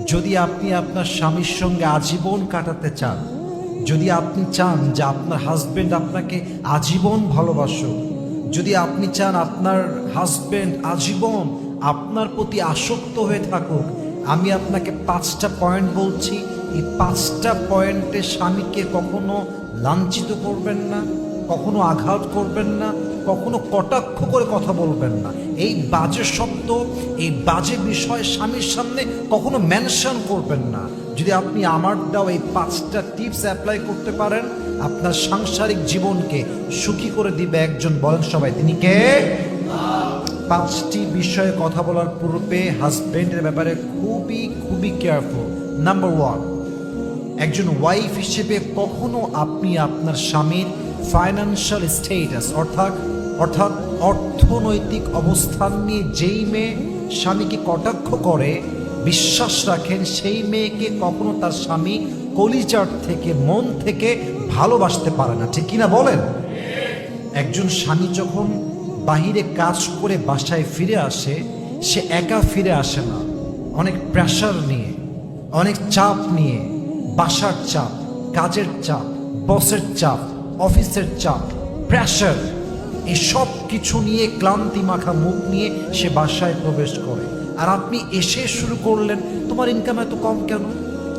যদি আপনি আপনার স্বামীর সঙ্গে আজীবন কাটাতে চান, যদি আপনি চান যে আপনার হাজবেন্ড আপনাকে আজীবন ভালোবাসুক, যদি আপনি চান আপনার হাজবেন্ড আজীবন আপনার প্রতি আসক্ত হয়ে থাকুক, আমি আপনাকে 5টা পয়েন্ট বলছি। এই 5টা পয়েন্টে স্বামীকে কখনো লাঞ্ছিত করবেন না, কখনো আঘাত করবেন না, কখনো কটাক্ষ করে কথা বলবেন না। এই বাজে শব্দ, এই বাজে বিষয় স্বামীর সামনে কখনো মেনশন করবেন না। যদি আপনি আমার দাও এই 5টা টিপস অ্যাপ্লাই করতে পারেন, আপনার সাংসারিক জীবনকে সুখী করে দিবে একজন, বলেন সবাই তিনি কে? 5টি বিষয়ে কথা বলার পূর্বে হাজবেন্ডের ব্যাপারে খুবই খুবই কেয়ারফুল। নাম্বার 1, একজন ওয়াইফ হিসেবে কখনো আপনি আপনার স্বামীর ফাইন্যান্সিয়াল স্টেটাস অর্থাৎ অর্থনৈতিক অবস্থান নিয়ে যেই মেয়ে স্বামীকে কটাক্ষ করে, বিশ্বাস রাখেন সেই মেয়েকে কখনো তার স্বামী কলিজার থেকে, মন থেকে ভালোবাসতে পারে না। ঠিক কিনা বলেন? একজন স্বামী যখন বাহিরে কাজ করে বাসায় ফিরে আসে, সে একা ফিরে আসে না, অনেক প্রেশার নিয়ে, অনেক চাপ নিয়ে, বাসার চাপ, কাজের চাপ, বসের চাপ, অফিসের চাপ, প্রেশার, এই সব কিছু নিয়ে ক্লান্তি মাখা মুখ নিয়ে সে বাসায় প্রবেশ করে। আর আপনি এসে শুরু করলেন, তোমার ইনকাম এত কম কেন,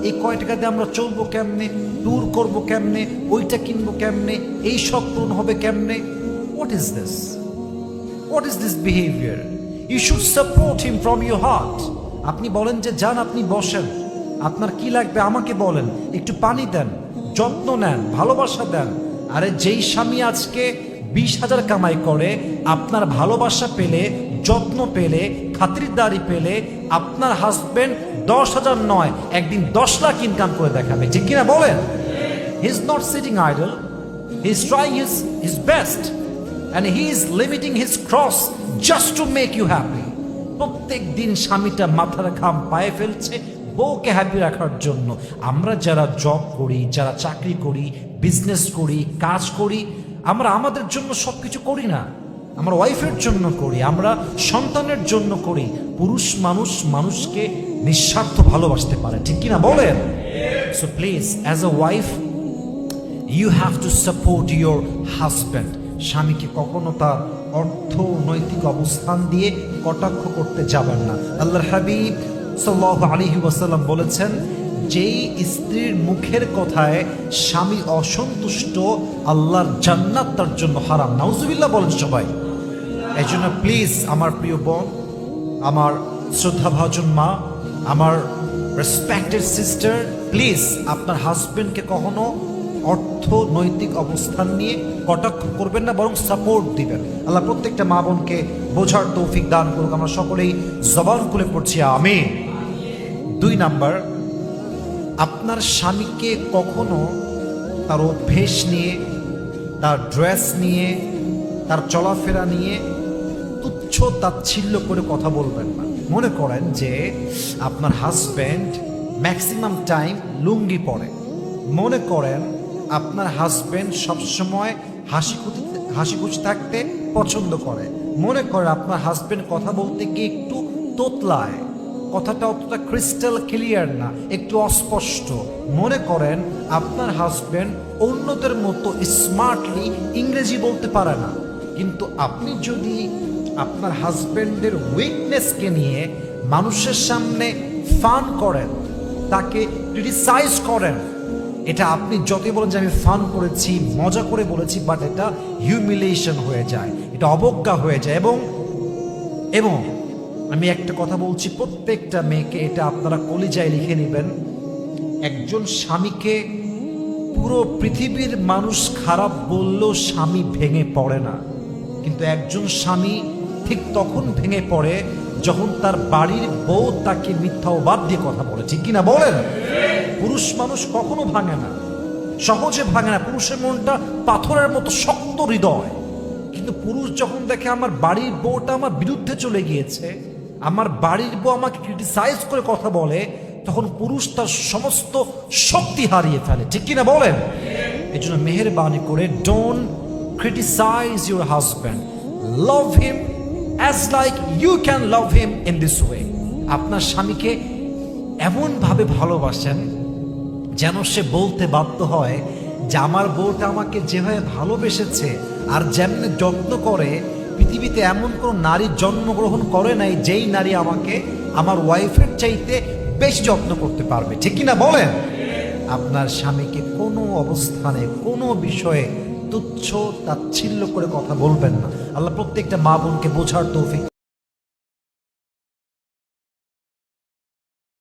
এই কয় টাকা দিয়ে আমরা চলবো কেমনে, ট্যুর করবো কেমনে, ওইটা কিনবো কেমনে, এই সব পূরণ হবে কেমনে। What is this? What is this behaviour? You should support him from your heart. আপনি বলেন যে যান, আপনি বসেন, আপনার কি লাগবে আমাকে বলেন, একটু পানি দেন, যত্ন নেন, ভালোবাসা দেন। আরে যেই স্বামী আজকে 20,000 কামাই করে, আপনার ভালোবাসা পেলে, যত্ন পেলে, খাতিরদারি পেলে, আপনার হাজবেন্ড 10,000 নয়, একদিন 10 লাখ ইনকাম করে দেখাবে। ঠিক কিনা বলেন? He is not sitting idle, he is trying his best and he is limiting his cross just to make you happy. প্রত্যেক দিন স্বামীটা মাথার ঘাম পায়ে ফেলছে বউকে হ্যাপি রাখার জন্য। আমরা যারা জব করি, যারা চাকরি করি, বিজনেস করি, কাজ করি, আমরা আমাদের জন্য সবকিছু করি না, আমরা ওয়াইফের জন্য করি, আমরা সন্তানের জন্য করি। পুরুষ মানুষ মানুষকে নিঃস্বার্থ ভালোবাসতে পারে। ঠিক কিনা বলেন? So please, as a wife you have to support your husband. স্বামীকে কখনো তার অর্থনৈতিক অবস্থান দিয়ে কটাক্ষ করতে যাবেন না। আল্লাহর হাবিব সাল্লাল্লাহু আলাইহি ওয়াসাল্লাম বলেছেন, যেই স্ত্রীর মুখের কথায় স্বামী অসন্তুষ্ট, আল্লাহর জান্নাত তার জন্য হারাম। নাউজুবিল্লাহ বলেন সবাই। এই জন্য প্লিজ আমার প্রিয় বোন, আমার শ্রদ্ধাভাজন মা, আমার রেসপেক্টেড সিস্টার, প্লিজ আপনার হাজবেন্ডকে কখনো অর্থনৈতিক অবস্থান নিয়ে কটাক্ষ করবেন না, বরং সাপোর্ট দিবেন। আল্লাহ প্রত্যেকটা মা বোনকে বোঝার তৌফিক দান করুক। আমরা সকলেই জবান খুলে পড়ছি আমিন। 2 নাম্বার, আপনার স্বামীকে কখনো তার অভ্যেস নিয়ে, তার ড্রেস নিয়ে, তার চলাফেরা নিয়ে তুচ্ছ তাচ্ছিল্য করে কথা বলবেন না। মনে করেন যে আপনার হাজব্যান্ড ম্যাক্সিমাম টাইম লুঙ্গি পরে, মনে করেন আপনার হাজব্যান্ড সবসময় হাসি খুশি থাকতে পছন্দ করে, মনে করেন আপনার হাজব্যান্ড কথা বলতে গিয়ে একটু তোতলায়, কথাটা অতটা ক্রিস্টাল ক্লিয়ার না, একটু অস্পষ্ট, মনে করেন আপনার হাজব্যান্ড অন্যদের মতো স্মার্টলি ইংরেজি বলতে পারে না, কিন্তু আপনি যদি আপনার হাজব্যান্ডের উইকনেসকে নিয়ে মানুষের সামনে ফান করেন, তাকে ক্রিটিসাইজ করেন, এটা আপনি যতই বলেন যে আমি ফান করেছি, মজা করে বলেছি, বাট এটা হিউমিলিয়েশন হয়ে যায়, এটা অবজ্ঞা হয়ে যায়। এবং আমি একটা কথা বলছি প্রত্যেকটা মেয়েকে, এটা আপনারা কলিজায় লিখে নেবেন, একজন স্বামীকে পুরো পৃথিবীর মানুষ খারাপ বললেও স্বামী ভেঙে পড়ে না, কিন্তু একজন স্বামী ঠিক তখন ভেঙে পড়ে যখন তার বাড়ির বউ তাকে মিথ্যা অবাদ দিয়ে কথা বলে। ঠিক কিনা বলেন? পুরুষ মানুষ কখনো ভাঙে না, সহজে ভাঙে না, পুরুষের মনটা পাথরের মতো শক্ত হৃদয়। কিন্তু পুরুষ যখন দেখে আমার বাড়ির বউটা আমার বিরুদ্ধে চলে গিয়েছে, আমার বাড়ির বউ আমাকে ক্রিটিসাইজ করে কথা বলে, তখন পুরুষ তার সমস্ত শক্তি হারিয়ে ফেলে। ঠিক কিনা বলেন? এই জন্য মেহেরবানি করে don't criticise your husband, love him as like you can love him in this way. আপনার স্বামীকে এমনভাবে ভালোবাসেন যেন সে বলতে বাধ্য হয় যে আমার বউটা আমাকে যেভাবে ভালোবেসেছে আর যেমনি যত্ন করে, পৃথিবীতে এমন কোনো নারী জন্মগ্রহণ করে নাই যেই নারী আমাকে আমার ওয়াইফের চাইতে বেশি যত্ন করতে পারবে। ঠিক কিনা বলেন? আপনার স্বামীকে কোনো অবস্থানে কোনো বিষয়ে তুচ্ছ তাচ্ছিল্য করে কথা বলবেন না। আল্লাহ প্রত্যেকটা মা বোনকে বোঝার তৌফিক